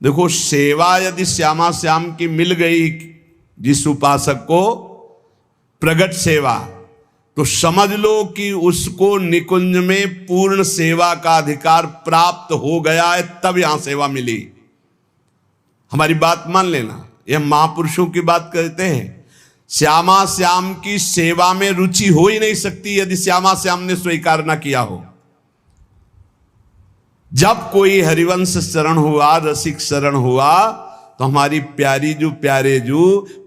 देखो, सेवा यदि श्यामा श्याम की मिल गई जिस उपासक को, प्रगट सेवा, तो समझ लो कि उसको निकुंज में पूर्ण सेवा का अधिकार प्राप्त हो गया है, तब यहां सेवा मिली। हमारी बात मान लेना, यह महापुरुषों की बात कहते हैं। श्यामा श्याम की सेवा में रुचि हो ही नहीं सकती यदि श्यामा श्याम ने स्वीकार ना किया हो। जब कोई हरिवंश शरण हुआ, रसिक शरण हुआ, तो हमारी प्यारी जू प्यारे जू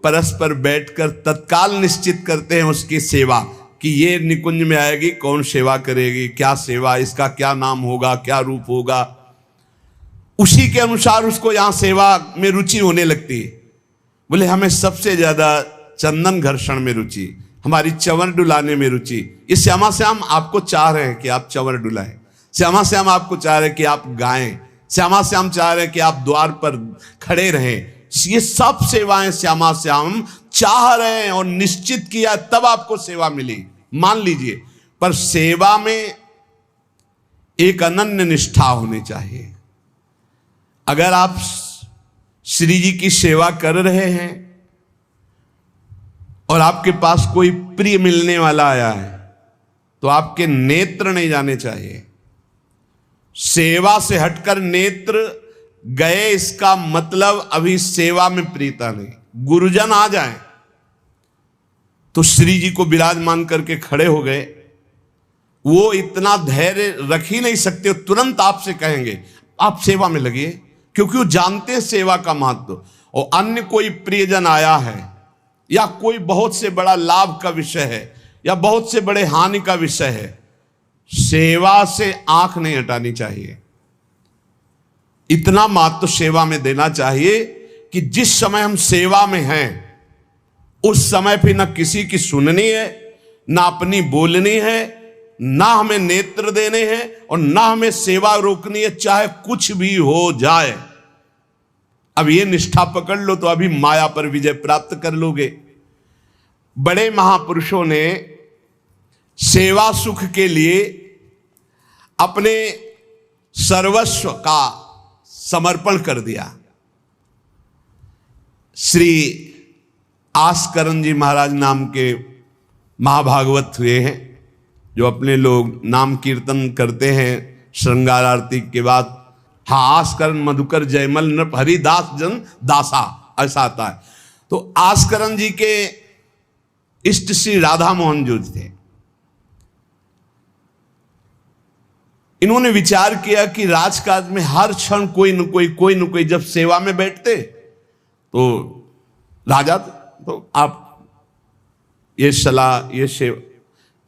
परस्पर बैठकर तत्काल निश्चित करते हैं उसकी सेवा, कि ये निकुंज में आएगी, कौन सेवा करेगी, क्या सेवा, इसका क्या नाम होगा, क्या रूप होगा। उसी के अनुसार उसको यहां सेवा में रुचि होने लगती है। बोले हमें सबसे ज्यादा चंदन घर्षण में रुचि, हमारी चंवर डुलाने में रुचि। ये श्यामा श्याम आपको चाह रहे हैं कि आप चंवर डुलाएं, श्यामा श्याम आपको चाह रहे हैं कि आप गाएं, श्यामा श्याम चाह रहे हैं कि आप द्वार पर खड़े रहें। ये सब सेवाएं श्यामा श्याम चाह रहे हैं और निश्चित किया तब आपको सेवा मिली, मान लीजिए। पर सेवा में एक अनन्य निष्ठा होनी चाहिए। अगर आप श्री जी की सेवा कर रहे हैं और आपके पास कोई प्रिय मिलने वाला आया है, तो आपके नेत्र नहीं जाने चाहिए। सेवा से हटकर नेत्र गए, इसका मतलब अभी सेवा में प्रीता नहीं। गुरुजन आ जाएं तो श्री जी को विराजमान करके खड़े हो गए, वो इतना धैर्य रख ही नहीं सकते, तुरंत आपसे कहेंगे आप सेवा में लगिए, क्योंकि वो जानते हैं सेवा का महत्व। और अन्य कोई प्रियजन आया है या कोई बहुत से बड़ा लाभ का विषय है या बहुत से बड़े हानि का विषय है, सेवा से आंख नहीं हटानी चाहिए। इतना महत्व सेवा में देना चाहिए कि जिस समय हम सेवा में हैं उस समय फिर ना किसी की सुननी है, ना अपनी बोलनी है, ना हमें नेत्र देने हैं और ना हमें सेवा रोकनी है, चाहे कुछ भी हो जाए। अब ये निष्ठा पकड़ लो तो अभी माया पर विजय प्राप्त कर लोगे। बड़े महापुरुषों ने सेवा सुख के लिए अपने सर्वस्व का समर्पण कर दिया। श्री आस्करण जी महाराज नाम के महाभागवत हुए हैं, जो अपने लोग नाम कीर्तन करते हैं श्रृंगार आरती के बाद। हाँ, आस्करण मधुकर जयमल नृप हरिदास जन दासा, ऐसा आता है। तो आस्करण जी के इष्ट श्री राधा मोहन जो थे, इन्होंने विचार किया कि राजकाज में हर क्षण कोई न कोई जब सेवा में बैठते तो राजा, तो आप ये सलाह, ये सेवा,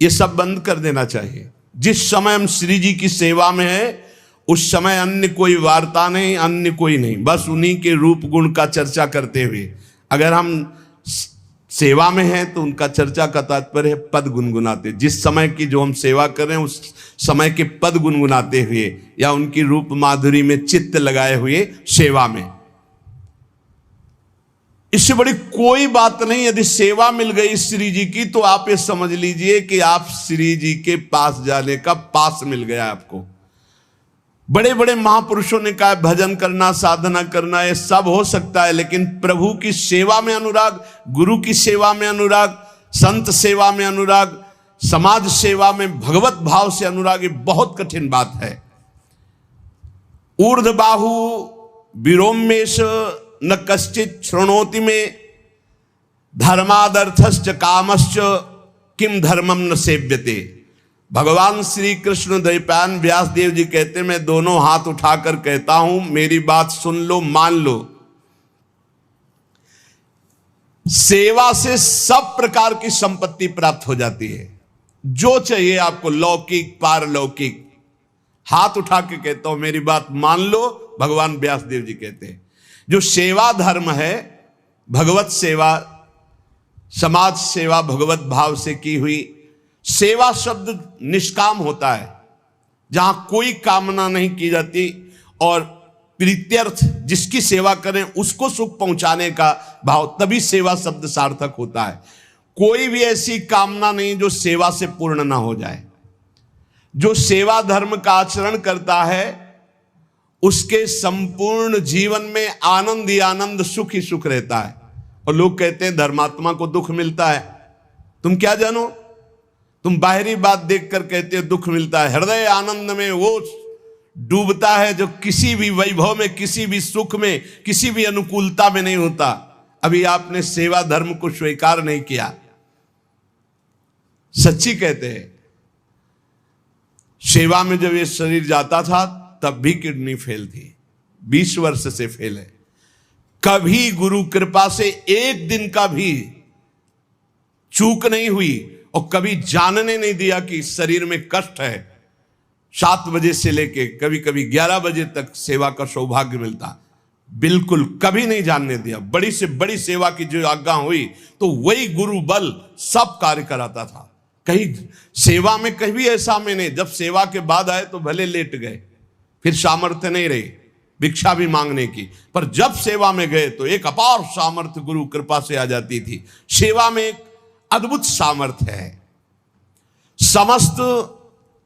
ये सब बंद कर देना चाहिए। जिस समय हम श्री जी की सेवा में है उस समय अन्य कोई वार्ता नहीं, अन्य कोई नहीं, बस उन्हीं के रूप गुण का चर्चा करते हुए। अगर हम सेवा में हैं तो उनका चर्चा का तात्पर्य है पद गुनगुनाते, जिस समय की जो हम सेवा कर रहे हैं उस समय के पद गुनगुनाते हुए या उनकी रूप माधुरी में चित्त लगाए हुए सेवा में। इससे बड़ी कोई बात नहीं। यदि सेवा मिल गई श्री जी की तो आप ये समझ लीजिए कि आप श्री जी के पास जाने का पास मिल गया आपको। बड़े बड़े महापुरुषों ने कहा भजन करना, साधना करना, ये सब हो सकता है, लेकिन प्रभु की सेवा में अनुराग, गुरु की सेवा में अनुराग, संत सेवा में अनुराग, समाज सेवा में भगवत भाव से अनुराग, ये बहुत कठिन बात है। ऊर्ध्वबाहु विरोमेश न कश्चित शृणोति में, धर्मादर्थश्च कामश्च किम धर्मम न सेव्यते। भगवान श्री कृष्ण द्वैपायन व्यासदेव जी कहते, मैं दोनों हाथ उठाकर कहता हूं, मेरी बात सुन लो, मान लो। सेवा से सब प्रकार की संपत्ति प्राप्त हो जाती है, जो चाहिए आपको, लौकिक पारलौकिक। हाथ उठा के कहता हूं, मेरी बात मान लो। भगवान व्यासदेव जी कहते हैं जो सेवा धर्म है, भगवत सेवा, समाज सेवा भगवत भाव से की हुई सेवा, शब्द निष्काम होता है, जहां कोई कामना नहीं की जाती और प्रीत्यर्थ, जिसकी सेवा करें उसको सुख पहुंचाने का भाव, तभी सेवा शब्द सार्थक होता है। कोई भी ऐसी कामना नहीं जो सेवा से पूर्ण ना हो जाए। जो सेवा धर्म का आचरण करता है उसके संपूर्ण जीवन में आनंद ही आनंद, सुख ही सुख रहता है। और लोग कहते हैं धर्मात्मा को दुख मिलता है। तुम क्या जानो, तुम बाहरी बात देखकर कहते हो दुख मिलता है। हृदय आनंद में वो डूबता है जो किसी भी वैभव में, किसी भी सुख में, किसी भी अनुकूलता में नहीं होता। अभी आपने सेवा धर्म को स्वीकार नहीं किया। सच्ची कहते हैं, सेवा में जब ये शरीर जाता था तब भी किडनी फेल थी, 20 वर्ष से फेल है। कभी गुरु कृपा से एक दिन का भी चूक नहीं हुई और कभी जानने नहीं दिया कि शरीर में कष्ट है। 7 बजे से लेके कभी कभी 11 बजे तक सेवा का सौभाग्य मिलता, बिल्कुल कभी नहीं जानने दिया। बड़ी से बड़ी सेवा की जो आज्ञा हुई तो वही गुरु बल सब कार्य कराता था। कहीं सेवा में कभी ऐसा में नहीं, जब सेवा के बाद आए तो भले लेट गए, फिर सामर्थ्य नहीं रही भिक्षा भी मांगने की, पर जब सेवा में गए तो एक अपार सामर्थ्य गुरु कृपा से आ जाती थी। सेवा में एक अद्भुत सामर्थ्य है। समस्त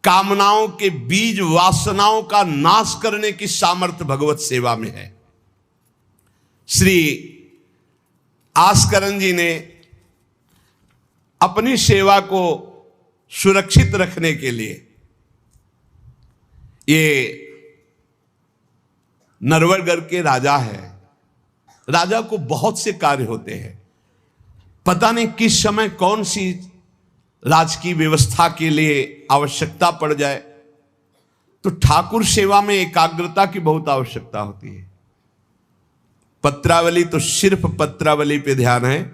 कामनाओं के बीज, वासनाओं का नाश करने की सामर्थ्य भगवत सेवा में है। श्री आस्करन जी ने अपनी सेवा को सुरक्षित रखने के लिए, ये नरवरगढ़ के राजा है। राजा को बहुत से कार्य होते हैं, पता नहीं किस समय कौन सी राजकीय व्यवस्था के लिए आवश्यकता पड़ जाए, तो ठाकुर सेवा में एकाग्रता की बहुत आवश्यकता होती है। पत्रावली तो सिर्फ पत्रावली पे ध्यान है,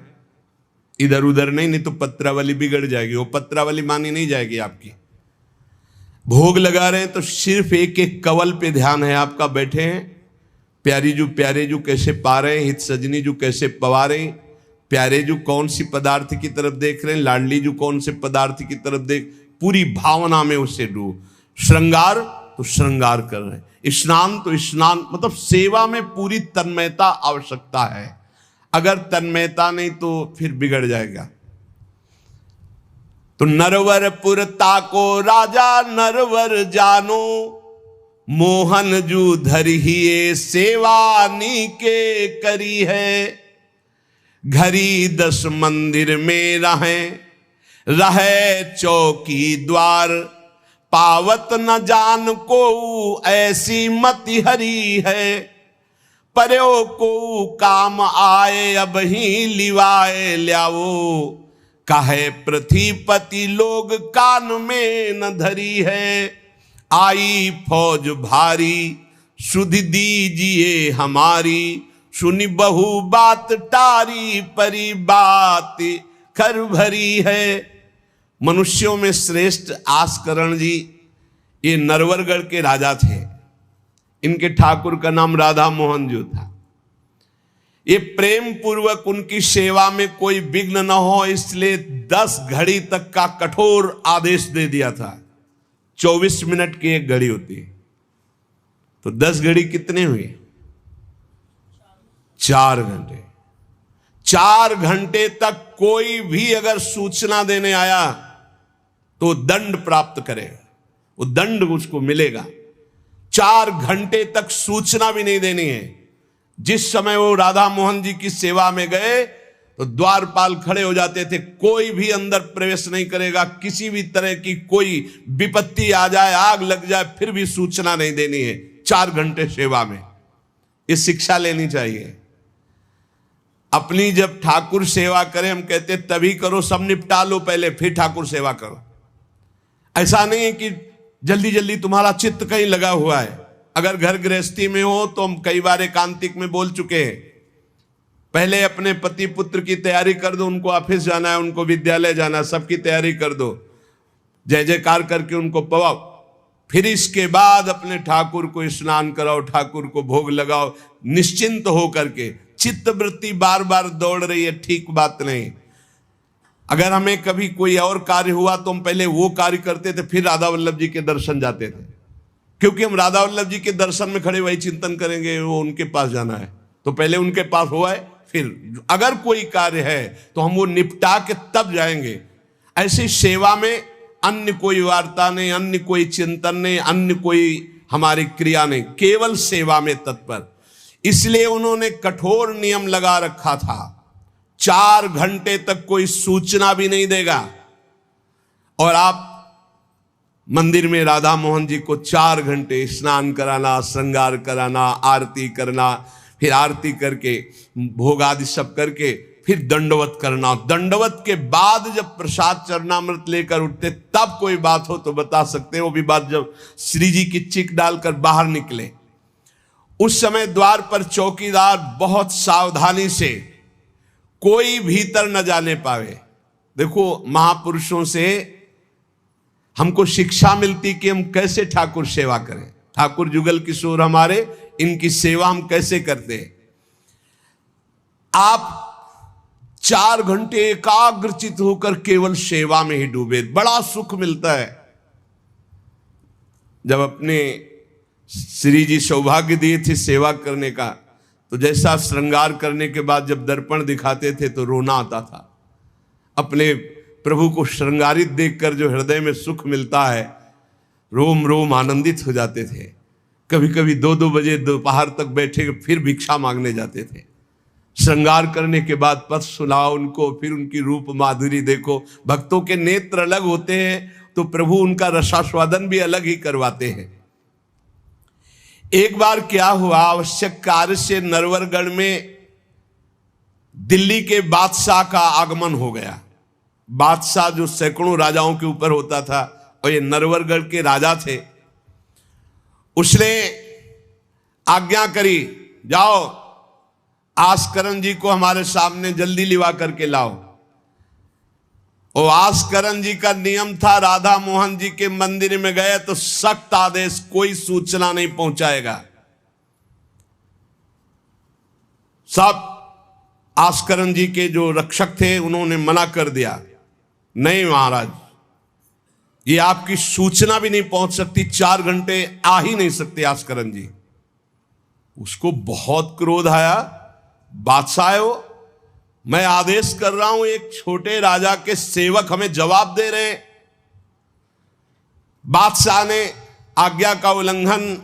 इधर उधर नहीं, नहीं तो पत्रावली बिगड़ जाएगी, वो पत्रावली मानी नहीं जाएगी आपकी। भोग लगा रहे हैं तो सिर्फ एक एक कवल पे ध्यान है आपका। बैठे हैं, प्यारी जू प्यारे जू कैसे पा रहे हैं, हित सजनी जू कैसे पवा रहे हैं, प्यारे जू कौन सी पदार्थ की तरफ देख रहे हैं, लाडली जू कौन से पदार्थ की तरफ देख, पूरी भावना में उससे डूब। श्रृंगार तो श्रृंगार कर रहे हैं, स्नान तो स्नान, मतलब सेवा में पूरी तन्मयता आवश्यकता है। अगर तन्मयता नहीं तो फिर बिगड़ जाएगा। तो नरवरपुर ताको राजा नरवर जानो, मोहन जू धरिए सेवा नी के करी है। घरी 10 मंदिर में रहे चौकी द्वार, पावत न जान को ऐसी मति हरी है। पर्यो को काम आए अब ही लिवाए ल्याओ, कहे पृथ्वीपति लोग कान में न धरी है। आई फौज भारी सुध दीजिए हमारी, सुनी बहु बात टारी परी बात कर भरी है। मनुष्यों में श्रेष्ठ आस्करण जी ये नरवरगढ़ के राजा थे। इनके ठाकुर का नाम राधा मोहन जो था। ये प्रेम पूर्वक उनकी सेवा में कोई विघ्न न हो इसलिए 10 घड़ी तक का कठोर आदेश दे दिया था। 24 मिनट की एक घड़ी होती है, तो 10 घड़ी कितने हुए? 4 घंटे। 4 घंटे तक कोई भी अगर सूचना देने आया तो दंड प्राप्त करेगा, वो दंड उसको मिलेगा। 4 घंटे तक सूचना भी नहीं देनी है। जिस समय वो राधा मोहन जी की सेवा में गए तो द्वारपाल खड़े हो जाते थे, कोई भी अंदर प्रवेश नहीं करेगा। किसी भी तरह की कोई विपत्ति आ जाए, आग लग जाए, फिर भी सूचना नहीं देनी है। 4 घंटे सेवा में ये शिक्षा लेनी चाहिए। अपनी जब ठाकुर सेवा करें, हम कहते तभी करो, सब निपटा लो पहले फिर ठाकुर सेवा करो। ऐसा नहीं है कि जल्दी जल्दी तुम्हारा चित्त कहीं लगा हुआ है। अगर घर गृहस्थी में हो तो हम कई बार एकांतिक में बोल चुके हैं, पहले अपने पति पुत्र की तैयारी कर दो। उनको ऑफिस जाना है, उनको विद्यालय जाना है, सबकी तैयारी कर दो, जय जयकार करके उनको पवाओ। फिर इसके बाद अपने ठाकुर को स्नान कराओ, ठाकुर को भोग लगाओ, निश्चिंत हो करके। चित्त वृत्ति बार बार दौड़ रही है, ठीक बात नहीं। अगर हमें कभी कोई और कार्य हुआ तो हम पहले वो कार्य करते थे, फिर राधा वल्लभ जी के दर्शन जाते थे, क्योंकि हम राधा वल्लभ जी के दर्शन में खड़े वही चिंतन करेंगे, वो उनके पास जाना है तो पहले उनके पास हुआ है, फिर अगर कोई कार्य है तो हम वो निपटा के तब जाएंगे। ऐसी सेवा में अन्य कोई वार्ता नहीं, अन्य कोई चिंतन नहीं, अन्य कोई हमारी क्रिया नहीं, केवल सेवा में तत्पर। इसलिए उन्होंने कठोर नियम लगा रखा था, 4 घंटे तक कोई सूचना भी नहीं देगा। और आप मंदिर में राधा मोहन जी को 4 घंटे स्नान कराना, श्रृंगार कराना, आरती करना, फिर आरती करके भोग आदि सब करके फिर दंडवत करना। दंडवत के बाद जब प्रसाद चरणामृत लेकर उठते तब कोई बात हो तो बता सकते हैं। वो भी बात जब श्री जी की चिक डालकर बाहर निकले, उस समय द्वार पर चौकीदार बहुत सावधानी से कोई भीतर न जाने पावे। देखो, महापुरुषों से हमको शिक्षा मिलती कि हम कैसे ठाकुर सेवा करें। ठाकुर जुगल किशोर हमारे, इनकी सेवा हम कैसे करते हैं। आप 4 घंटे एकाग्रचित होकर केवल सेवा में ही डूबे, बड़ा सुख मिलता है। जब अपने श्री जी सौभाग्य दिए थे सेवा करने का, तो जैसा श्रृंगार करने के बाद जब दर्पण दिखाते थे तो रोना आता था। अपने प्रभु को श्रृंगारित देखकर जो हृदय में सुख मिलता है, रोम रोम आनंदित हो जाते थे। कभी कभी 2-2 बजे दोपहर तक बैठे फिर भिक्षा मांगने जाते थे। श्रृंगार करने के बाद पद सुनाओ उनको, फिर उनकी रूप माधुरी देखो। भक्तों के नेत्र अलग होते हैं तो प्रभु उनका रसास्वादन भी अलग ही करवाते हैं। एक बार क्या हुआ, आवश्यक कार्य से नरवरगढ़ में दिल्ली के बादशाह का आगमन हो गया। बादशाह जो सैकड़ों राजाओं के ऊपर होता था, और ये नरवरगढ़ के राजा थे। उसने आज्ञा करी, जाओ आस्करण जी को हमारे सामने जल्दी लिवा करके लाओ। और आस्करण जी का नियम था, राधा मोहन जी के मंदिर में गए तो सख्त आदेश, कोई सूचना नहीं पहुंचाएगा। सब आस्करण जी के जो रक्षक थे उन्होंने मना कर दिया, नहीं महाराज, ये आपकी सूचना भी नहीं पहुंच सकती, 4 घंटे आ ही नहीं सकते आस्करण जी। उसको बहुत क्रोध आया, बादशाह हो, मैं आदेश कर रहा हूं, एक छोटे राजा के सेवक हमें जवाब दे रहे हैं। बादशाह ने आज्ञा का उल्लंघन,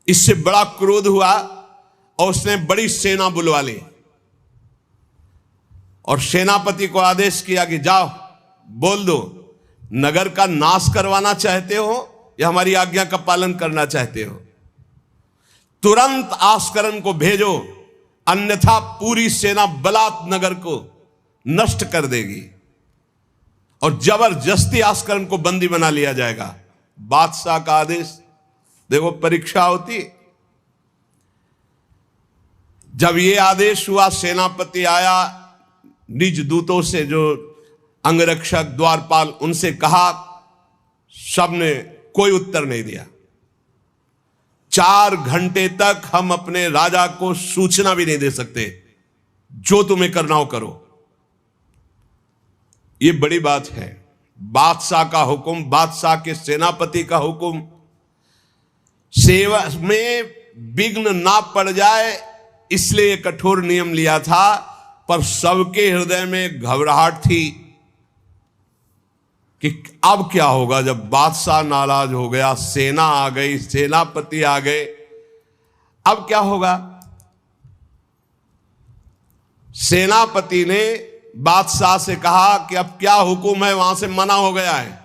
इससे बड़ा क्रोध हुआ और उसने बड़ी सेना बुलवा ली और सेनापति को आदेश किया कि जाओ बोल दो, नगर का नाश करवाना चाहते हो या हमारी आज्ञा का पालन करना चाहते हो। तुरंत आस्करण को भेजो, अन्यथा पूरी सेना बलात् नगर को नष्ट कर देगी और जबरदस्ती आस्करण को बंदी बना लिया जाएगा। बादशाह का आदेश, देखो परीक्षा होती। जब ये आदेश हुआ, सेनापति आया, निज दूतों से जो अंगरक्षक द्वारपाल, उनसे कहा, सबने कोई उत्तर नहीं दिया। 4 घंटे तक हम अपने राजा को सूचना भी नहीं दे सकते, जो तुम्हें करना हो करो। ये बड़ी बात है। बादशाह का हुक्म, बादशाह के सेनापति का हुक्म, सेवा में विघ्न ना पड़ जाए इसलिए कठोर नियम लिया था। पर सबके हृदय में घबराहट थी कि अब क्या होगा। जब बादशाह नाराज हो गया, सेना आ गई, सेनापति आ गए, अब क्या होगा। सेनापति ने बादशाह से कहा कि अब क्या हुक्म है, वहां से मना हो गया है,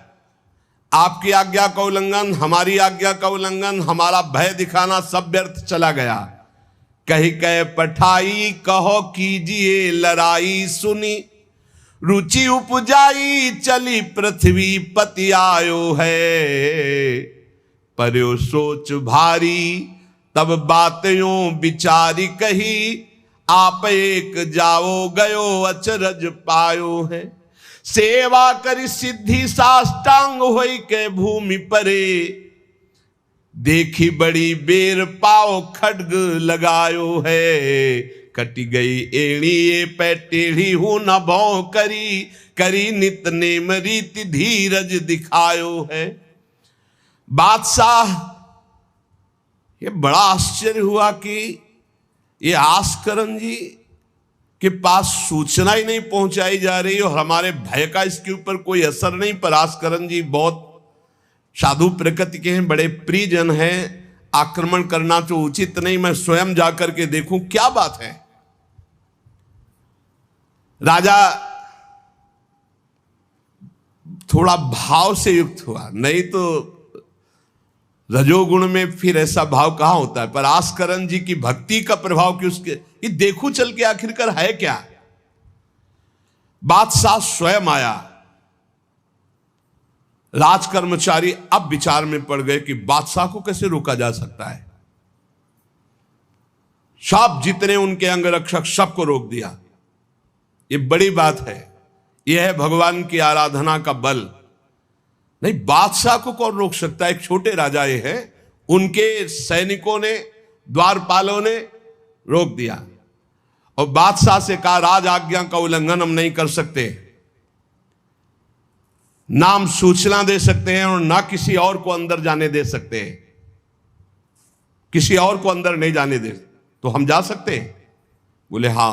आपकी आज्ञा का उल्लंघन, हमारी आज्ञा का उल्लंघन, हमारा भय दिखाना सब व्यर्थ चला गया। कही कह पठाई, कहो कीजिए लड़ाई, सुनी रुचि उपजाई, चली पृथ्वी पति आयो है। पर्यो सोच भारी, तब बातों विचारी कही, आप एक जाओ गयो अचरज पायो है। सेवा करी सिद्धि साष्टांग होई के भूमि परे, देखी बड़ी बेर पाओ खड्ग लगायो है। कटी गई एड़ी ये पैटेढ़ी हूं न भौ करी, करी नित नेम रीति धीरज दिखायो है। बादशाह ये बड़ा आश्चर्य हुआ कि ये आस्करण जी के पास सूचना ही नहीं पहुंचाई जा रही और हमारे भय का इसके ऊपर कोई असर नहीं। पर आस्करण जी बहुत साधु प्रकृति के हैं, बड़े प्रियजन हैं, आक्रमण करना तो उचित नहीं, मैं स्वयं जाकर के देखूं क्या बात है। राजा थोड़ा भाव से युक्त हुआ, नहीं तो रजोगुण में फिर ऐसा भाव कहां होता है। पर आस्करण जी की भक्ति का प्रभाव कि उसके ये देखूं चल के आखिरकार है क्या। बादशाह स्वयं आया। राज कर्मचारी अब विचार में पड़ गए कि बादशाह को कैसे रोका जा सकता है। सब जितने उनके अंगरक्षक सबको रोक दिया। ये बड़ी बात है, यह है भगवान की आराधना का बल। नहीं, बादशाह को कौन रोक सकता है। एक छोटे राजा ये है, उनके सैनिकों ने, द्वारपालों ने रोक दिया और बादशाह से कहा राज आज्ञा का उल्लंघन हम नहीं कर सकते, नाम सूचना दे सकते हैं और ना किसी और को अंदर जाने दे सकते हैं, किसी और को अंदर नहीं जाने दे, तो हम जा सकते हैं। बोले हां,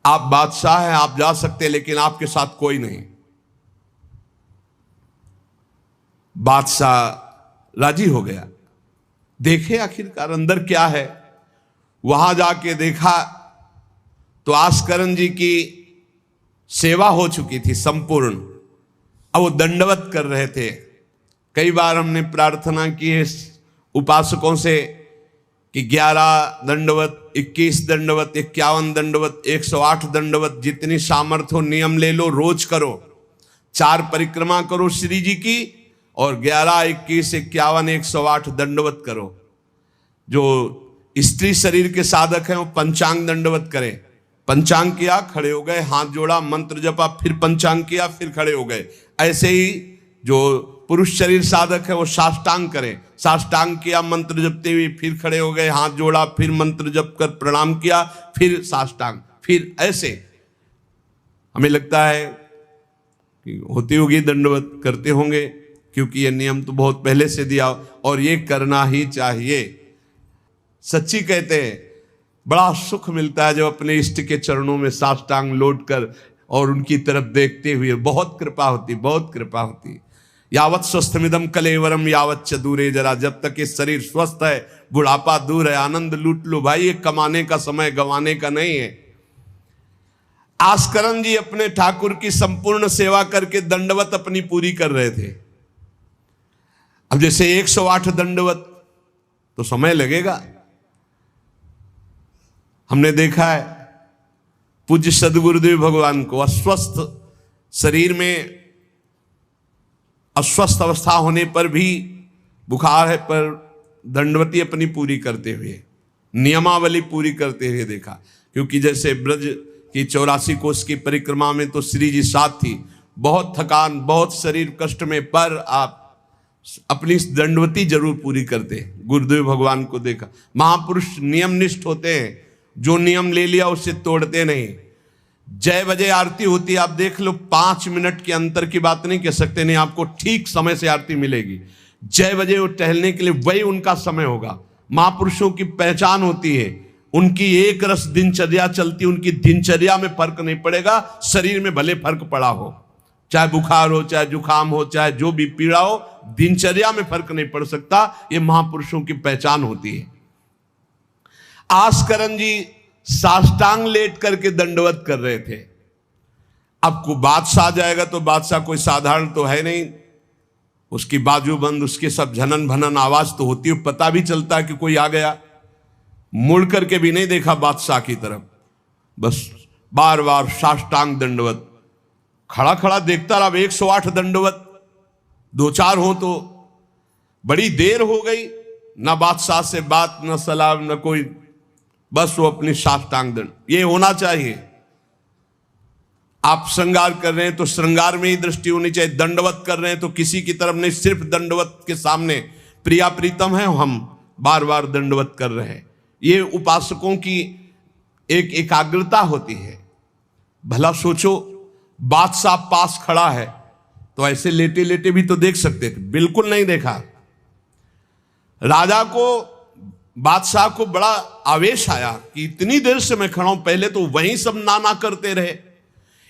आप बादशाह हैं, आप जा सकते हैं, लेकिन आपके साथ कोई नहीं। बादशाह राजी हो गया। देखे आखिरकार अंदर क्या है। वहां जाके देखा तो आस्करण जी की सेवा हो चुकी थी संपूर्ण। अब वो दंडवत कर रहे थे। कई बार हमने प्रार्थना की है उपासकों से कि 11 दंडवत, 21 दंडवत, 51 दंडवत, 108 दंडवत, जितनी सामर्थ्य हो नियम ले लो, रोज करो। 4 परिक्रमा करो श्री जी की और 11, 21, 51, 108 दंडवत करो। जो स्त्री शरीर के साधक हैं वो पंचांग दंडवत करें। पंचांग किया, खड़े हो गए, हाथ जोड़ा, मंत्र जपा, फिर पंचांग किया, फिर खड़े हो गए। ऐसे ही जो पुरुष शरीर साधक है वो साष्टांग करें। साष्टांग किया मंत्र जपते हुए, फिर खड़े हो गए, हाथ जोड़ा, फिर मंत्र जप कर प्रणाम किया, फिर साष्टांग, फिर ऐसे। हमें लगता है कि होती होगी दंडवत, करते होंगे, क्योंकि ये नियम तो बहुत पहले से दिया और ये करना ही चाहिए। सच्ची कहते हैं, बड़ा सुख मिलता है जब अपने इष्ट के चरणों में साष्टांग लौट कर और उनकी तरफ देखते हुए। बहुत कृपा होती, बहुत कृपा होती। यावत स्वस्थमिदम कलेवरम यावत च दूरे जरा, जब तक ये शरीर स्वस्थ है, बुढ़ापा दूर है, आनंद लूट लो भाई। ये कमाने का समय गंवाने का नहीं है। आस्करण जी अपने ठाकुर की संपूर्ण सेवा करके दंडवत अपनी पूरी कर रहे थे। अब जैसे 108 दंडवत तो समय लगेगा। हमने देखा है पूज्य सदगुरुदेव भगवान को अस्वस्थ शरीर में, अस्वस्थ अवस्था होने पर भी, बुखार है पर दंडवती अपनी पूरी करते हुए, नियमावली पूरी करते हुए देखा। क्योंकि जैसे ब्रज की 84 कोस की परिक्रमा में तो श्री जी साथ थी, बहुत थकान, बहुत शरीर कष्ट में, पर आप अपनी दंडवती जरूर पूरी करते। गुरुदेव भगवान को देखा। महापुरुष नियमनिष्ठ होते हैं, जो नियम ले लिया उसे तोड़ते नहीं। जय बजे आरती होती है, आप देख लो, 5 मिनट के अंतर की बात नहीं कह सकते, नहीं, आपको ठीक समय से आरती मिलेगी। जय बजे वो टहलने के लिए वही उनका समय होगा। महापुरुषों की पहचान होती है, उनकी एक रस दिनचर्या चलती, उनकी दिनचर्या में फर्क नहीं पड़ेगा। शरीर में भले फर्क पड़ा हो, चाहे बुखार हो, चाहे जुकाम हो, चाहे जो भी पीड़ा हो, दिनचर्या में फर्क नहीं पड़ सकता। ये महापुरुषों की पहचान होती है। आस्करण जी साष्टांग लेट करके दंडवत कर रहे थे। अब को बादशाह जाएगा तो बादशाह कोई साधारण तो है नहीं, उसकी बाजूबंद, उसके सब झनन भनन आवाज तो होती है, पता भी चलता है कि कोई आ गया। मुड़ करके भी नहीं देखा बादशाह की तरफ, बस बार बार साष्टांग दंडवत, खड़ा खड़ा देखता रहा। 108 दंडवत 2-4 हो तो बड़ी देर हो गई, ना बादशाह से बात, ना सलाम, ना कोई, बस वो अपनी साष्टांग दंड। ये होना चाहिए। आप श्रृंगार कर रहे हैं तो श्रृंगार में ही दृष्टि होनी चाहिए। दंडवत कर रहे हैं तो किसी की तरफ नहीं, सिर्फ दंडवत के सामने। प्रिया प्रीतम है, हम बार बार दंडवत कर रहे हैं। ये उपासकों की एक एकाग्रता होती है। भला सोचो, बादशाह पास खड़ा है तो ऐसे लेटे लेटे भी तो देख सकते थे, बिल्कुल नहीं देखा। राजा को, बादशाह को बड़ा आवेश आया कि इतनी देर से मैं खड़ा हूं, पहले तो वहीं सब नाना करते रहे,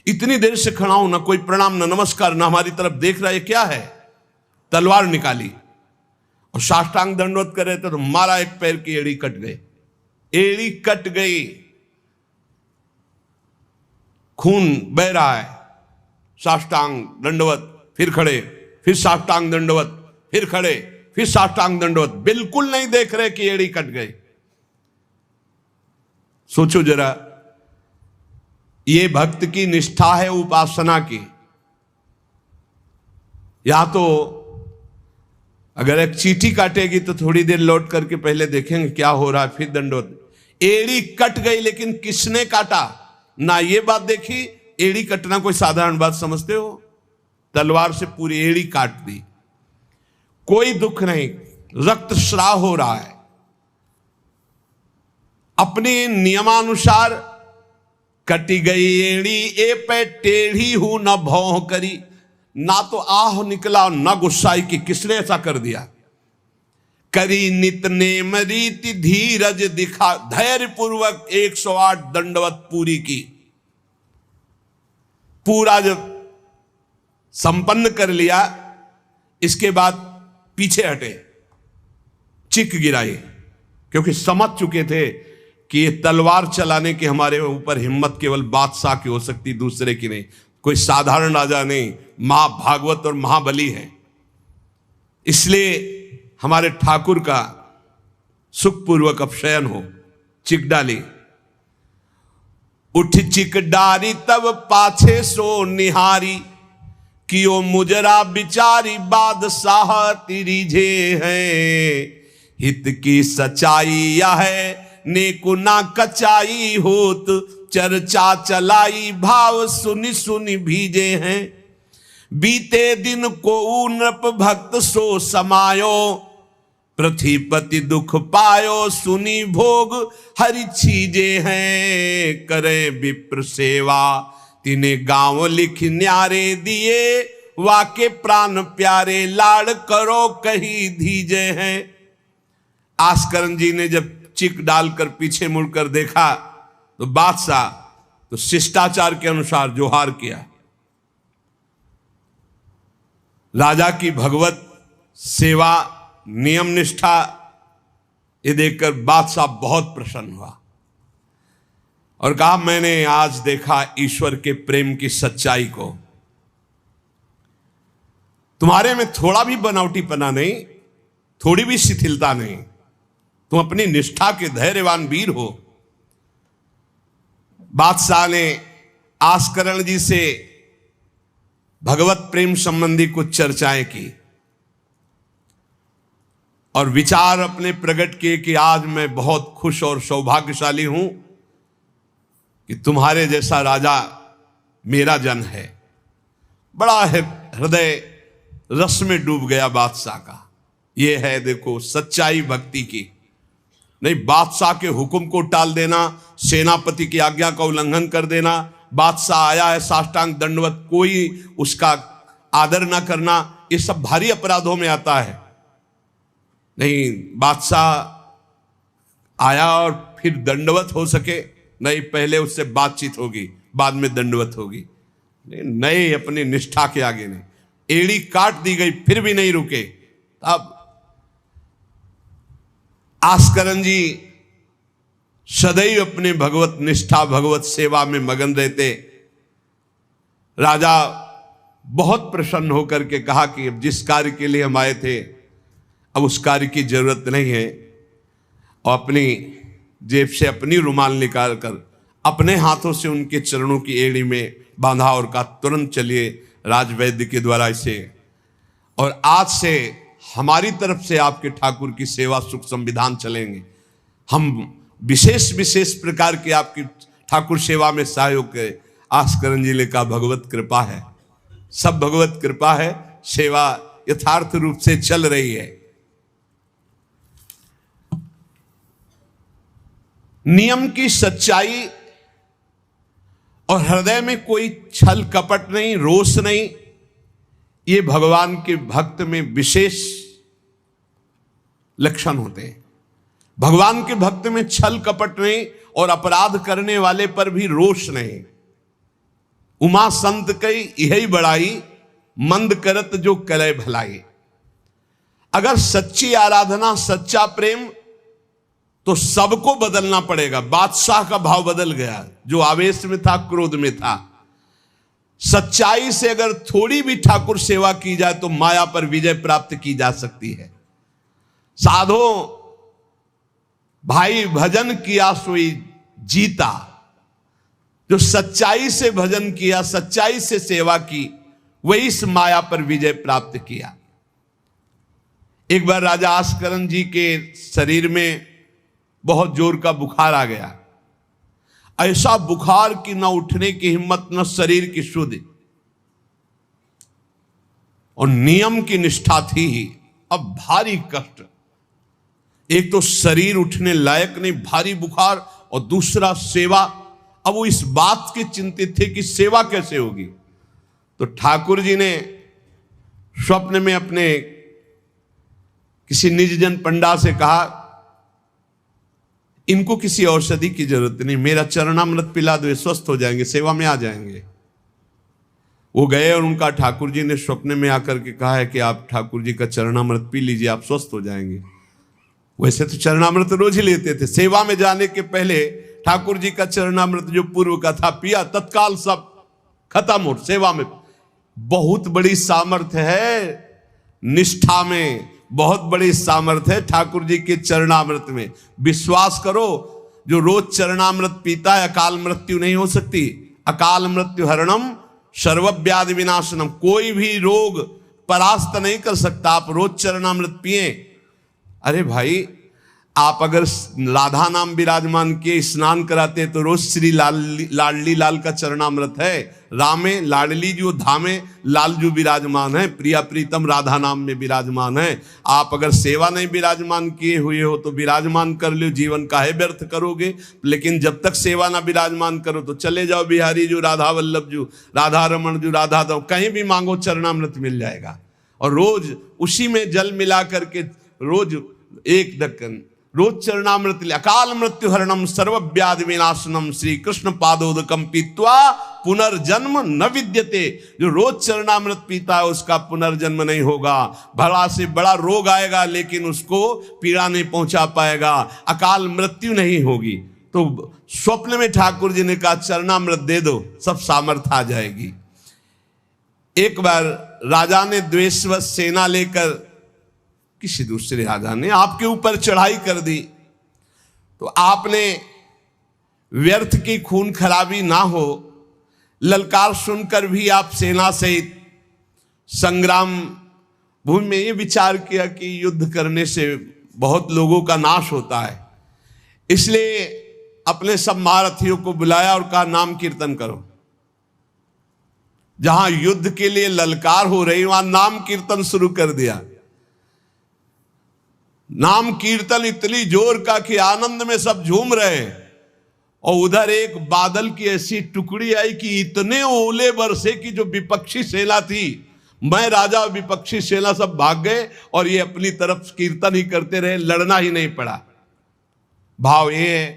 इतनी देर से खड़ा हूं, ना कोई प्रणाम, ना नमस्कार, ना हमारी तरफ देख रहा है, क्या है। तलवार निकाली और साष्टांग दंडवत कर रहे थे तो मारा, एक पैर की एड़ी कट गई, एड़ी कट गई, खून बह रहा है। साष्टांग दंडवत, फिर खड़े, फिर साष्टांग दंडवत, फिर खड़े, फिर साष्टांग दंडवत, बिल्कुल नहीं देख रहे कि एड़ी कट गई। सोचो जरा, ये भक्त की निष्ठा है उपासना की। या तो अगर एक चींटी काटेगी तो थोड़ी देर लौट करके पहले देखेंगे क्या हो रहा है, फिर दंडवत। एड़ी कट गई, लेकिन किसने काटा ना, ये बात देखी। एड़ी कटना कोई साधारण बात समझते हो? तलवार से पूरी एड़ी काट दी, कोई दुख नहीं, रक्तस्राव हो रहा है। अपने नियमानुसार कटी गई एड़ी, ए पे टेढ़ी हूं न भौं करी। ना तो आह निकला, ना गुस्साई कि किसने ऐसा कर दिया। करी नित नेम रीति धीरज दिखा, धैर्य पूर्वक 108 दंडवत पूरी की। पूरा जब संपन्न कर लिया, इसके बाद पीछे हटे, चिक गिराई, क्योंकि समझ चुके थे कि ये तलवार चलाने की हमारे ऊपर हिम्मत केवल बादशाह की हो सकती, दूसरे की नहीं। कोई साधारण राजा नहीं, महाभागवत और महाबली है। इसलिए हमारे ठाकुर का सुखपूर्वक अपशयन हो, चिक डाली। उठ चिक डारी तब पाछे सो निहारी, कियो मुजरा बिचारी बादशाह तिरिझे हैं। हित की सच्चाई यह है नेकु ना कचाई होत, चर्चा चलाई भाव सुनि सुनि भीजे हैं। बीते दिन को नृप भक्त सो समायो, पृथ्वीपति दुख पायो सुनी भोग हरि छीजे हैं। करे विप्र सेवा तिने गांव लिख न्यारे दिए, वाके प्राण प्यारे लाड़ करो कही धीजे हैं। आस्करन जी ने जब चिक डालकर पीछे मुड़कर देखा तो बादशाह तो शिष्टाचार के अनुसार जोहार किया। राजा की भगवत सेवा, नियम निष्ठा, ये देखकर बादशाह बहुत प्रसन्न हुआ और कहा, मैंने आज देखा ईश्वर के प्रेम की सच्चाई को। तुम्हारे में थोड़ा भी बनावटीपना नहीं, थोड़ी भी शिथिलता नहीं, तुम अपनी निष्ठा के धैर्यवान वीर हो। बादशाह ने आस्करण जी से भगवत प्रेम संबंधी कुछ चर्चाएं की और विचार अपने प्रकट किए कि आज मैं बहुत खुश और सौभाग्यशाली हूं कि तुम्हारे जैसा राजा मेरा जन है। बड़ा हृदय रस में डूब गया बादशाह का। यह है देखो सच्चाई भक्ति की। नहीं बादशाह के हुक्म को टाल देना, सेनापति की आज्ञा का उल्लंघन कर देना, बादशाह आया है साष्टांग दंडवत, कोई उसका आदर ना करना, ये सब भारी अपराधों में आता है। नहीं, बादशाह आया और फिर दंडवत हो सके, नहीं, पहले उससे बातचीत होगी, बाद में दंडवत होगी। नहीं, अपनी निष्ठा के आगे नहीं। एड़ी काट दी गई फिर भी नहीं रुके। अब आस्करन जी सदैव अपने भगवत निष्ठा, भगवत सेवा में मगन रहते। राजा बहुत प्रसन्न होकर के कहा कि अब जिस कार्य के लिए हम आए थे अब उस कार्य की जरूरत नहीं है, और अपनी जेब से अपनी रुमाल निकाल कर अपने हाथों से उनके चरणों की एड़ी में बांधा और कहा, तुरंत चलिए राजवैद्य के द्वारा इसे, और आज से हमारी तरफ से आपके ठाकुर की सेवा सुख संविधान चलेंगे। हम विशेष विशेष प्रकार की आपकी ठाकुर सेवा में सहयोग करें। आस्करन जी ने कहा, भगवत कृपा है, सब भगवत कृपा है, सेवा यथार्थ रूप से चल रही है। नियम की सच्चाई और हृदय में कोई छल कपट नहीं, रोष नहीं, ये भगवान के भक्त में विशेष लक्षण होते हैं। भगवान के भक्त में छल कपट नहीं और अपराध करने वाले पर भी रोष नहीं। उमा संत कई यही बड़ाई, मंद करत जो करे भलाई। अगर सच्ची आराधना, सच्चा प्रेम, तो सबको बदलना पड़ेगा। बादशाह का भाव बदल गया, जो आवेश में था, क्रोध में था। सच्चाई से अगर थोड़ी भी ठाकुर सेवा की जाए तो माया पर विजय प्राप्त की जा सकती है। साधो भाई भजन किया सोई जीता, जो सच्चाई से भजन किया, सच्चाई से सेवा की, वही इस माया पर विजय प्राप्त किया। एक बार राजा आस्करन जी के शरीर में बहुत जोर का बुखार आ गया। ऐसा बुखार कि न उठने की हिम्मत, न शरीर की शुद्धि, और नियम की निष्ठा थी ही। अब भारी कष्ट, एक तो शरीर उठने लायक नहीं, भारी बुखार, और दूसरा सेवा। अब वो इस बात के चिंतित थे कि सेवा कैसे होगी। तो ठाकुर जी ने स्वप्न में अपने किसी निजजन पंडा से कहा, इनको किसी औषधि की जरूरत नहीं, मेरा चरणामृत पिला दो, ये स्वस्थ हो जाएंगे, सेवा में आ जाएंगे। वो गए और उनका ठाकुर जी ने स्वप्न में आकर के कहा है कि आप ठाकुर जी का चरणामृत पी लीजिए, आप स्वस्थ हो जाएंगे। वैसे तो चरणामृत रोज ही लेते थे। सेवा में जाने के पहले ठाकुर जी का चरणामृत जो पूर्व का था पिया, तत्काल सब खत्म हो। सेवा में बहुत बड़ी सामर्थ्य है, निष्ठा में बहुत बड़ी सामर्थ्य है ठाकुर जी के चरणामृत में। विश्वास करो, जो रोज चरणामृत पीता है अकाल मृत्यु नहीं हो सकती। अकाल मृत्यु हरणम सर्वव्याधि विनाशनम, कोई भी रोग परास्त नहीं कर सकता। आप रोज चरणामृत पिए। अरे भाई, आप अगर राधा नाम विराजमान किए स्नान कराते तो रोज श्री लाडली लाल का चरणामृत है। रामे लाडली जो धामे लाल जो विराजमान है, प्रिया प्रीतम राधा नाम में विराजमान है। आप अगर सेवा नहीं विराजमान किए हुए हो तो विराजमान कर लो, जीवन काहे व्यर्थ करोगे। लेकिन जब तक सेवा ना विराजमान करो तो चले जाओ बिहारी जो, राधा वल्लभ जो, राधा रमन जो, राधा दो, कहीं भी मांगो चरणामृत मिल जाएगा। और रोज उसी में जल मिला करके रोज एक ढक्कन रोज चरणामृत। अकाल मृत्यु हरणम सर्वव्याधि विनाशनम श्री कृष्ण पादोदकम पीत्वा पुनर्जन्म न विद्यते। जो रोज चरणामृत पीता है उसका पुनर्जन्म नहीं होगा। बड़ा से बड़ा रोग आएगा लेकिन उसको पीड़ा नहीं पहुंचा पाएगा, अकाल मृत्यु नहीं होगी। तो स्वप्न में ठाकुर जी ने कहा चरणामृत दे दो, सब सामर्थ्य आ जाएगी। एक बार राजा ने द्वेषवश सेना लेकर, किसी दूसरे राजा ने आपके ऊपर चढ़ाई कर दी, तो आपने व्यर्थ की खून खराबी ना हो, ललकार सुनकर भी आप सेना सहित संग्राम भूमि में ये विचार किया कि युद्ध करने से बहुत लोगों का नाश होता है। इसलिए अपने सब महारथियों को बुलाया और कहा नाम कीर्तन करो। जहां युद्ध के लिए ललकार हो रही वहां नाम कीर्तन शुरू कर दिया। नाम कीर्तन इतनी जोर का कि आनंद में सब झूम रहे। और उधर एक बादल की ऐसी टुकड़ी आई कि इतने ओले बरसे कि जो विपक्षी सेना थी, मैं राजा और विपक्षी सेना सब भाग गए और ये अपनी तरफ कीर्तन ही करते रहे, लड़ना ही नहीं पड़ा। भाव ये है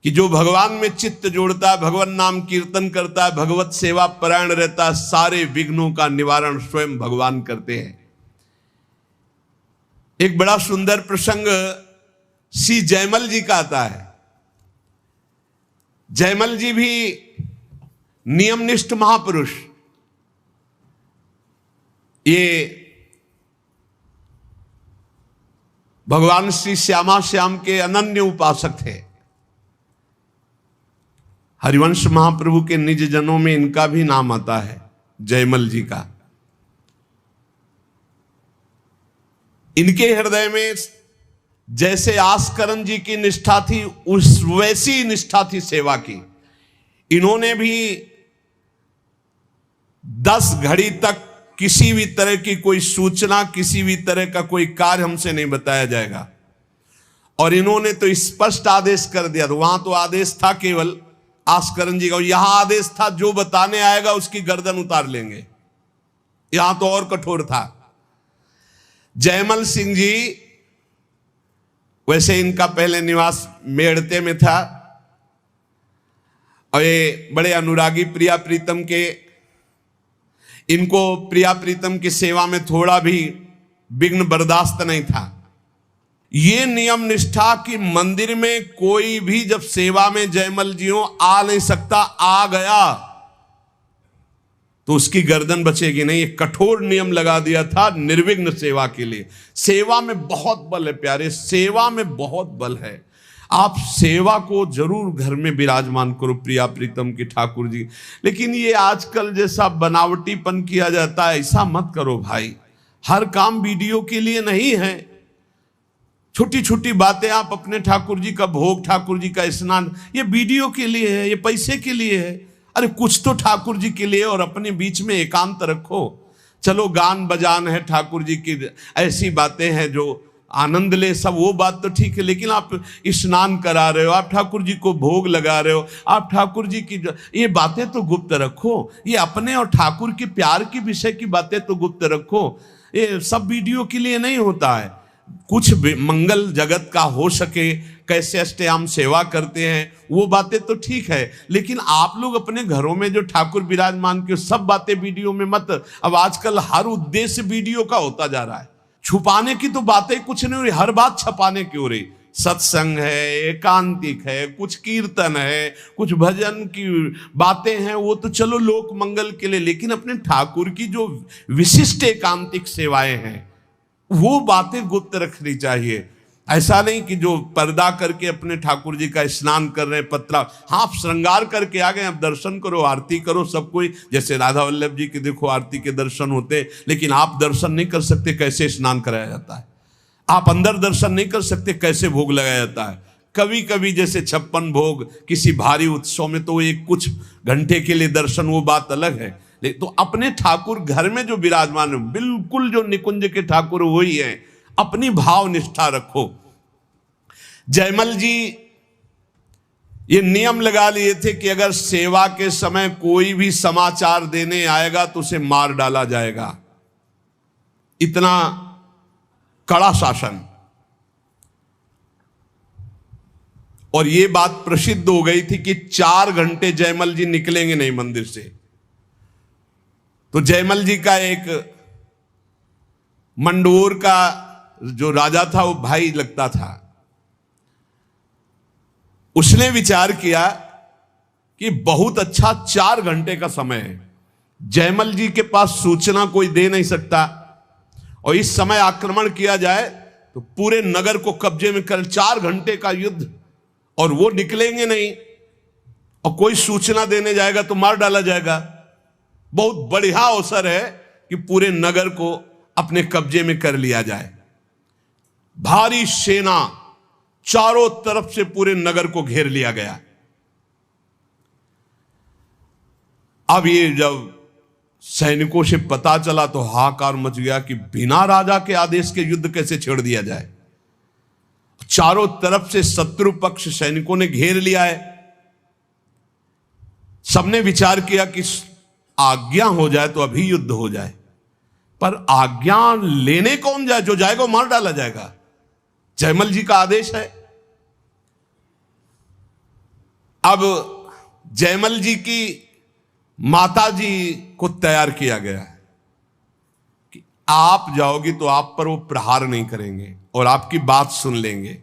कि जो भगवान में चित्त जोड़ता है, भगवान नाम कीर्तन करता है, भगवत सेवा परायण रहता है, सारे विघ्नों का निवारण स्वयं भगवान करते हैं। एक बड़ा सुंदर प्रसंग श्री जयमल जी का आता है। जयमल जी भी नियमनिष्ठ महापुरुष, ये भगवान श्री श्यामा श्याम के अनन्य उपासक थे। हरिवंश महाप्रभु के निज जनों में इनका भी नाम आता है, जयमल जी का। इनके हृदय में जैसे आस्करन जी की निष्ठा थी उस वैसी निष्ठा थी सेवा की। इन्होंने भी 10 घड़ी तक किसी भी तरह की कोई सूचना, किसी भी तरह का कोई कार्य हमसे नहीं बताया जाएगा। और इन्होंने तो स्पष्ट आदेश कर दिया। तो वहां तो आदेश था केवल आस्करन जी का, यहां आदेश था जो बताने आएगा उसकी गर्दन उतार लेंगे। यहां तो और कठोर था। जयमल सिंह जी, वैसे इनका पहले निवास मेड़ते में था और ये बड़े अनुरागी प्रिया प्रीतम के। इनको प्रिया प्रीतम की सेवा में थोड़ा भी विघ्न बर्दाश्त नहीं था। ये नियम निष्ठा कि मंदिर में कोई भी जब सेवा में जयमल जी हो आ नहीं सकता, आ गया तो उसकी गर्दन बचेगी नहीं। एक कठोर नियम लगा दिया था निर्विघ्न सेवा के लिए। सेवा में बहुत बल है प्यारे, सेवा में बहुत बल है। आप सेवा को जरूर घर में विराजमान करो प्रिया प्रीतम की ठाकुर जी, लेकिन ये आजकल जैसा बनावटीपन किया जाता है ऐसा मत करो भाई। हर काम वीडियो के लिए नहीं है। छोटी छोटी बातें आप अपने ठाकुर जी का भोग, ठाकुर जी का स्नान, ये वीडियो के लिए है, ये पैसे के लिए है। अरे कुछ तो ठाकुर जी के लिए और अपने बीच में एकांत रखो। चलो गान बजान है ठाकुर जी की, ऐसी बातें हैं जो आनंद ले, सब वो बात तो ठीक है, लेकिन आप स्नान करा रहे हो, आप ठाकुर जी को भोग लगा रहे हो, आप ठाकुर जी की ये बातें तो गुप्त रखो। ये अपने और ठाकुर के प्यार की विषय की बातें तो गुप्त रखो। ये सब वीडियो के लिए नहीं होता है। कुछ मंगल जगत का हो सके, कैसे अष्टयाम सेवा करते हैं वो बातें तो ठीक है, लेकिन आप लोग अपने घरों में जो ठाकुर विराजमान के सब बातें वीडियो में मत। अब आजकल हर उद्देश्य वीडियो का होता जा रहा है। छुपाने की तो बातें कुछ नहीं हो रही, हर बात छपाने की हो रही। सत्संग है, एकांतिक है, कुछ कीर्तन है, कुछ भजन की बातें हैं, वो तो चलो लोक मंगल के लिए, लेकिन अपने ठाकुर की जो विशिष्ट एकांतिक सेवाएं हैं वो बातें गुप्त रखनी चाहिए। ऐसा नहीं कि जो पर्दा करके अपने ठाकुर जी का स्नान कर रहे हैं, पत्रा, हाँ आप श्रृंगार करके आ गए, आप दर्शन करो, आरती करो, सब कोई, जैसे राधा वल्लभ जी के देखो आरती के दर्शन होते, लेकिन आप दर्शन नहीं कर सकते कैसे स्नान कराया जाता है। आप अंदर दर्शन नहीं कर सकते कैसे भोग लगाया जाता है। कभी कभी जैसे 56 भोग किसी भारी उत्सव में तो एक कुछ घंटे के लिए दर्शन, वो बात अलग है। तो अपने ठाकुर घर में जो विराजमान है, बिल्कुल जो निकुंज के ठाकुर वही है। अपनी भाव निष्ठा रखो। जयमल जी ये नियम लगा लिए थे कि अगर सेवा के समय कोई भी समाचार देने आएगा तो उसे मार डाला जाएगा। इतना कड़ा शासन। और ये बात प्रसिद्ध हो गई थी कि 4 घंटे जयमल जी निकलेंगे नहीं मंदिर से। तो जयमल जी का एक मंडोर का जो राजा था वो भाई लगता था, उसने विचार किया कि बहुत अच्छा 4 घंटे का समय है, जयमल जी के पास सूचना कोई दे नहीं सकता, और इस समय आक्रमण किया जाए तो पूरे नगर को कब्जे में कर, 4 घंटे का युद्ध, और वो निकलेंगे नहीं, और कोई सूचना देने जाएगा तो मार डाला जाएगा। बहुत बढ़िया अवसर है कि पूरे नगर को अपने कब्जे में कर लिया जाए। भारी सेना चारों तरफ से पूरे नगर को घेर लिया गया। अब ये जब सैनिकों से पता चला तो हाहाकार मच गया कि बिना राजा के आदेश के युद्ध कैसे छेड़ दिया जाए। चारों तरफ से शत्रु पक्ष सैनिकों ने घेर लिया है। सबने विचार किया कि आज्ञा हो जाए तो अभी युद्ध हो जाए, पर आज्ञा लेने कौन जाए? जो जाएगा वो मार डाला जाएगा। जयमल जी का आदेश है। अब जयमल जी की माता जी को तैयार किया गया है कि आप जाओगी तो आप पर वो प्रहार नहीं करेंगे और आपकी बात सुन लेंगे।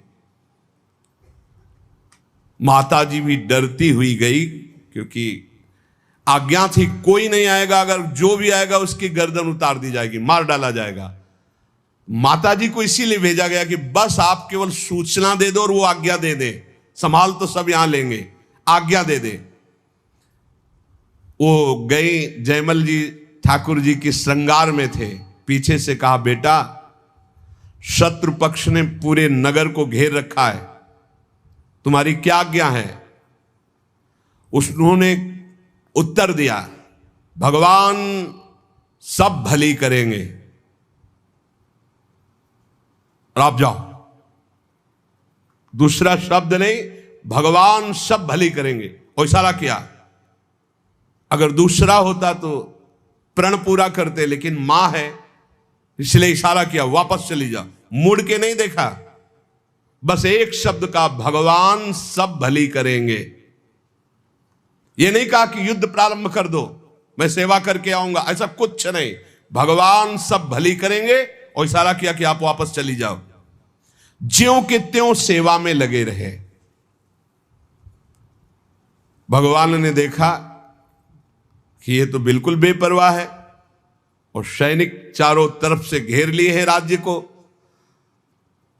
माता जी भी डरती हुई गई, क्योंकि आज्ञा थी कोई नहीं आएगा, अगर जो भी आएगा उसकी गर्दन उतार दी जाएगी, मार डाला जाएगा। माता जी को इसीलिए भेजा गया कि बस आप केवल सूचना दे दो और वो आज्ञा दे दे, संभाल तो सब यहां लेंगे, आज्ञा दे दे। वो गई, जयमल जी ठाकुर जी की श्रृंगार में थे, पीछे से कहा, बेटा शत्रु पक्ष ने पूरे नगर को घेर रखा है, तुम्हारी क्या आज्ञा है? उन्होंने उत्तर दिया, भगवान सब भली करेंगे और आप जाओ। दूसरा शब्द नहीं, भगवान सब भली करेंगे, और इशारा किया। अगर दूसरा होता तो प्रण पूरा करते, लेकिन मां है इसलिए इशारा किया, वापस चली जा। मुड़ के नहीं देखा, बस एक शब्द का, भगवान सब भली करेंगे। ये नहीं कहा कि युद्ध प्रारंभ कर दो, मैं सेवा करके आऊंगा, ऐसा कुछ नहीं। भगवान सब भली करेंगे और इशारा किया कि आप वापस चली जाओ। ज्यों के त्यों सेवा में लगे रहे। भगवान ने देखा कि ये तो बिल्कुल बेपरवाह है और सैनिक चारों तरफ से घेर लिए हैं राज्य को।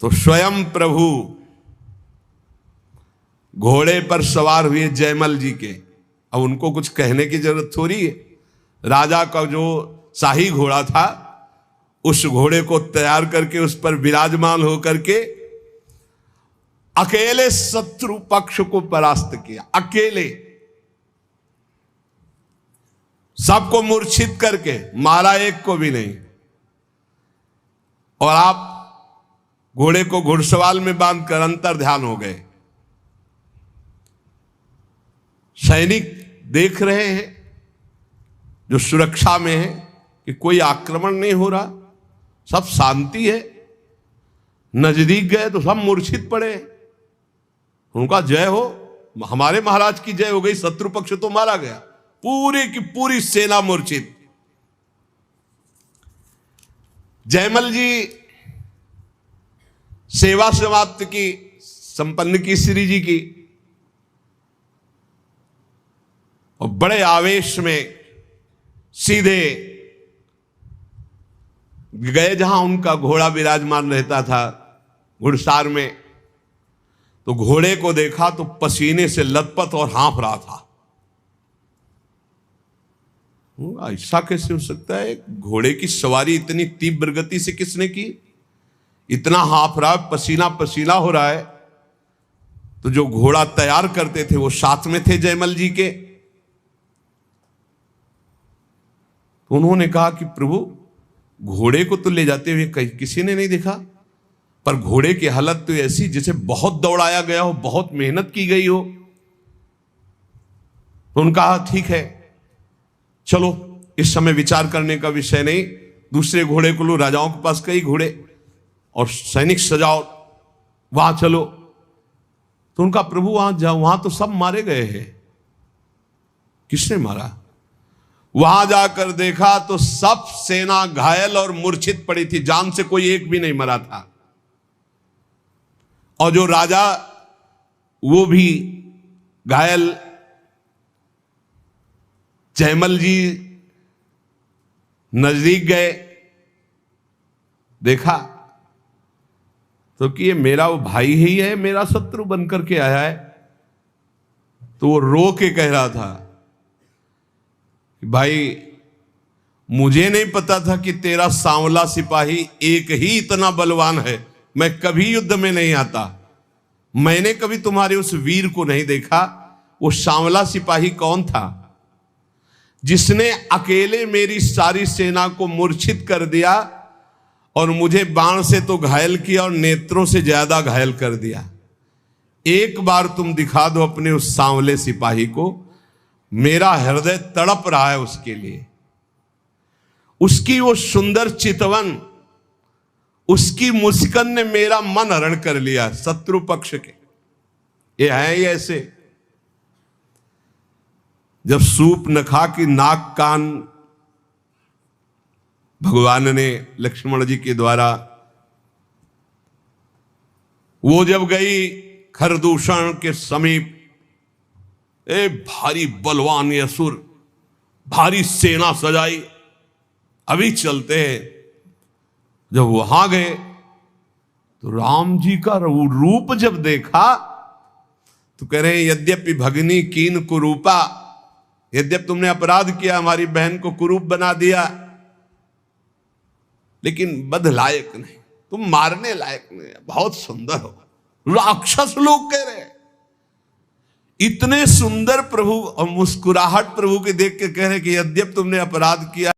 तो स्वयं प्रभु घोड़े पर सवार हुए जयमल जी के। अब उनको कुछ कहने की जरूरत थोड़ी है। राजा का जो शाही घोड़ा था उस घोड़े को तैयार करके उस पर विराजमान होकर के अकेले शत्रु पक्ष को परास्त किया। अकेले सबको मूर्छित करके मारा, एक को भी नहीं। और आप घोड़े को घुड़सवाल में बांधकर अंतर ध्यान हो गए। सैनिक देख रहे हैं जो सुरक्षा में है कि कोई आक्रमण नहीं हो रहा, सब शांति है। नजदीक गए तो सब मूर्छित पड़े। उनका जय हो, हमारे महाराज की जय हो गई, शत्रु पक्ष तो मारा गया। पूरी की पूरी सेना मूर्छित। जयमल जी सेवा समाप्त की, संपन्न की श्री जी की, और बड़े आवेश में सीधे गए जहां उनका घोड़ा विराजमान रहता था घुड़सार में। तो घोड़े को देखा तो पसीने से लथपथ और हाँफ रहा था। ऐसा कैसे हो सकता है? घोड़े की सवारी इतनी तीव्र गति से किसने की? इतना हाँफ रहा, पसीना पसीना हो रहा है। तो जो घोड़ा तैयार करते थे वो साथ में थे जयमल जी के। तो उन्होंने कहा कि प्रभु घोड़े को तो ले जाते हुए कहीं किसी ने नहीं देखा, पर घोड़े की हालत तो ऐसी जैसे बहुत दौड़ाया गया हो, बहुत मेहनत की गई हो। तो उनका कहा ठीक है, चलो इस समय विचार करने का विषय नहीं, दूसरे घोड़े को लो। राजाओं के पास कई घोड़े और सैनिक सजाओ, वहां चलो। तो उनका प्रभु वहां जाओ, वहां तो सब मारे गए हैं। किसने मारा? वहां जाकर देखा तो सब सेना घायल और मूर्छित पड़ी थी, जान से कोई एक भी नहीं मरा था। और जो राजा वो भी घायल। जयमल जी नजदीक गए, देखा तो कि ये मेरा वो भाई ही है, मेरा शत्रु बनकर के आया है। तो वो रो के कह रहा था कि भाई मुझे नहीं पता था कि तेरा सांवला सिपाही एक ही इतना बलवान है। मैं कभी युद्ध में नहीं आता, मैंने कभी तुम्हारे उस वीर को नहीं देखा। वो सांवला सिपाही कौन था जिसने अकेले मेरी सारी सेना को मूर्छित कर दिया और मुझे बाण से तो घायल किया और नेत्रों से ज्यादा घायल कर दिया। एक बार तुम दिखा दो अपने उस सांवले सिपाही को, मेरा हृदय तड़प रहा है उसके लिए। उसकी वो सुंदर चितवन, उसकी मुस्कान ने मेरा मन हरण कर लिया। शत्रु पक्ष के ये है ही ऐसे, जब सूप नखा की नाक कान भगवान ने लक्ष्मण जी के द्वारा, वो जब गई खरदूषण के समीप, भारी बलवान ये असुर, भारी सेना सजाई, अभी चलते हैं। जब वहां गए तो राम जी का रूप जब देखा तो कह रहे यद्यपि भगनी कीन कुरूपा, यद्यप तुमने अपराध किया, हमारी बहन को कुरूप बना दिया, लेकिन बध लायक नहीं, तुम मारने लायक नहीं, बहुत सुंदर हो। राक्षस लोग कह रहे, इतने सुंदर प्रभु, और मुस्कुराहट प्रभु के देख के कह रहे कि यद्यप तुमने अपराध किया